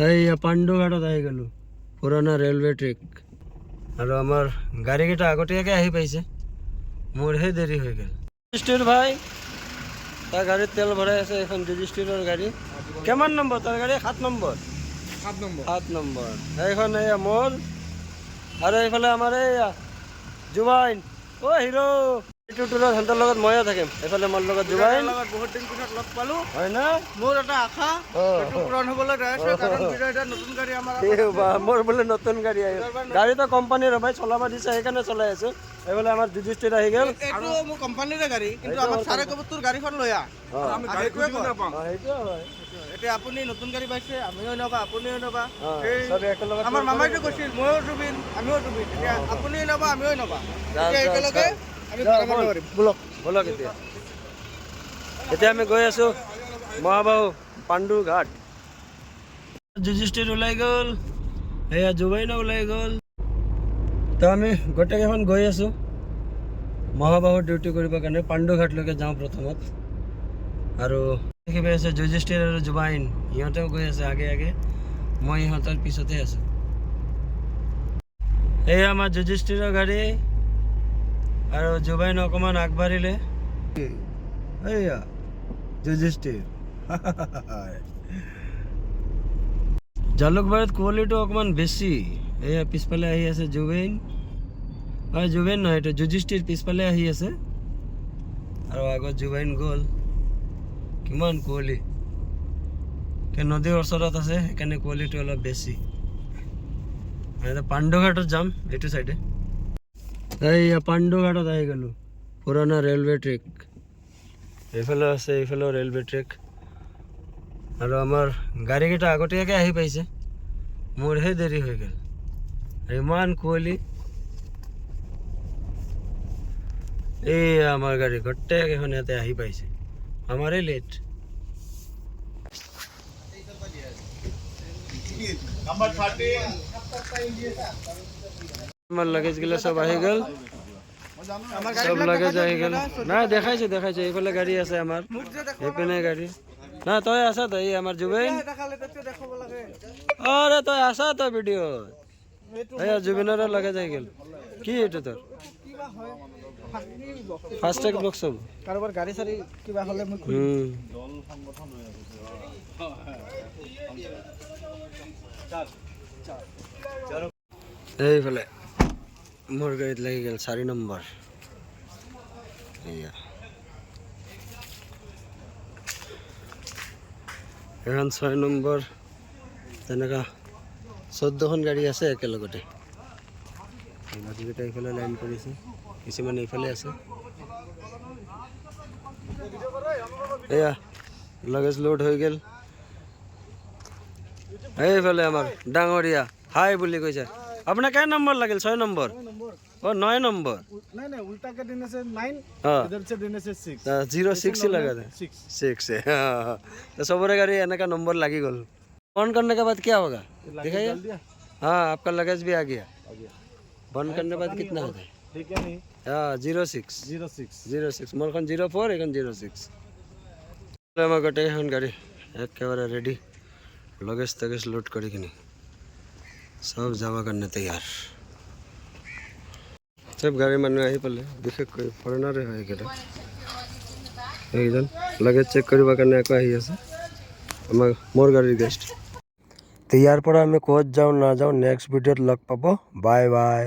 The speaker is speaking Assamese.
এই পাণ্ডুঘাটত আহি গ'লো পুৰণা ৰেলৱে ট্ৰেক আৰু আমাৰ গাড়ীকেইটা আগতীয়াকৈ আহি পাইছে মোৰহে দেৰি হৈ গ'ল যুধিষ্ঠিৰ ভাই তাৰ গাড়ীত তেল ভৰাই আছে এখন যুধিষ্ঠিৰৰ গাড়ী কিমান নম্বৰ তাৰ গাড়ী 7 নম্বৰ 7 নম্বৰ এইখন এয়া মোৰ আৰু এইফালে আমাৰ এয়া জুবাইন অ' হিৰো এইটো টুৰত সিহঁতৰ লগত ময়ে থাকিম এইফালে মোৰ লগত জুবাইন বহুত দিন পিছত লগ পালো হয় না মোৰ এটা আশা এইটো পূৰণ হ'বলৈ গৈ আছে কাৰণ বিজয়টা নতুন গাড়ী আমাৰ মোৰ বোলে নতুন গাড়ী আহিল গাড়ীটো কোম্পানীৰ ভাই চলাব দিছে সেইকাৰণে চলাই আছো এইফালে আমাৰ যুধিষ্ঠিৰ আহি গ'ল এইটো মোৰ কোম্পানীৰে গাড়ী কিন্তু আমাক চাৰে ক'ব তোৰ গাড়ীখন লৈ আহ আমি গাড়ী খুজি নাপাওঁ সেইটোৱে হয় এতিয়া আপুনি নতুন গাড়ী পাইছে আমিও নবা আপুনিও নবা চবে একেলগে আমাৰ মামাইটো কৈছিল ময়ো জুবিন আমিও জুবিন এতিয়া আপুনিও নবা আমিও নবা এতিয়া একেলগে আমি বলক এতিয়া আমি গৈ আছো মহাবাহু পাণ্ডু ঘাট যুধিষ্ঠিৰ ওলাই গ'ল এয়া জুবাইনো ওলাই গ'ল তো আমি গোটেইকেইখন গৈ আছো মহাবাহু ডিউটি কৰিবৰ কাৰণে পাণ্ডু ঘাটলৈকে যাওঁ প্ৰথমত আৰু দেখি আছে যুধিষ্ঠিৰ আৰু জুবাইন ইহঁতেও গৈ আছে আগে আগে মই ইহঁতৰ পিছতে আছো এয়া আমাৰ যুধিষ্ঠিৰৰ গাড়ী আৰু জুবাইন অকণমান আগবাঢ়িলে এয়া যুধিষ্ঠিৰ জালুকবাৰীত কোৱালিটিটো অকণমান বেছি এয়া পিছফালে আহি আছে জুবাইন হয় জুবাইন নহয় এইটো যুধিষ্ঠিৰ পিছফালে আহি আছে আৰু আগত জুবাইন গ'ল কিমান কুঁৱলী নদীৰ ওচৰত আছে সেইকাৰণে কুঁৱলীটো অলপ বেছি পাণ্ডুঘাটত যাম এইটো চাইডে এইয়া পাণ্ডুঘাটত আহি গ'লো পুৰণা ৰেলৱে ট্ৰেক এইফালে আছে এইফালেও ৰেলৱে ট্ৰেক আৰু আমাৰ গাড়ীকেইটা আগতীয়াকৈ আহি পাইছে মোৰহে দেৰি হৈ গ'ল ইমান কুঁৱলী এই আমাৰ গাড়ী গোটেইকেইখন ইয়াতে আহি পাইছে আমাৰে লেট আমার লাগেজ গিলা সব আহি গেল সব লাগেজ আহি গেল না দেখাইছে এইফালে গাড়ী আছে আমাৰ এইপিনে গাড়ী না তই আছা তই আমাৰ জুবিন আৰে তই আছা তই ভিডিঅ'ত এয়া জুবিনৰ লাগেজ আহি গেল কি এইটো তোৰ ফাস্ট্যাগ বক্স সব কাৰোবাৰ গাড়ী চাৰি কিবা হ'লে মোক এইফালে মোৰ গাড়ীত লাগি গ'ল 4 নম্বৰ এয়া এখন 6 নম্বৰ তেনেকুৱা 14খন গাড়ী আছে একেলগতে বাকীকেইটা এইফালে লাইন কৰিছে কিছুমান এইফালে আছে এয়া লাগেজ লোড হৈ গ'ল এইফালে আমাৰ ডাঙৰীয়া হাই বুলি কৈছে আপোনাৰ কেই নম্বৰ লাগিল 6 নম্বৰ ও 9 নম্বৰ नहीं नहीं उल्टा के देने से 9 इधर से देने से 6 06 ही लगा था 6 है तो सबरे गाड़ी एने नंबर लगी गल ऑन करने के बाद क्या होगा दिखाइए हाँ आपका लगेज भी आ गया बंद करने के बाद कितना होता है ठीक है नहीं हाँ 06 मोर 04 এখন 06 আমার গোটে এখন গাড়ি একেবারে রেডি लगेज तगेज लोड करी किनी सब जावा करने तैयार सब गाड़ी মানুহ আহি পালে বিশেষকৈ ফৰেনাৰে হয় একেটা এইজন লাগেজ চেক কৰিবৰ কাৰণে আকৌ আহি আছে আমাৰ মোৰ গাড়ীৰ গেষ্ট তো ইয়াৰ পৰা আমি ক'ত যাওঁ না যাওঁ নেক্সট ভিডিঅ'ত লগ পাব বাই বাই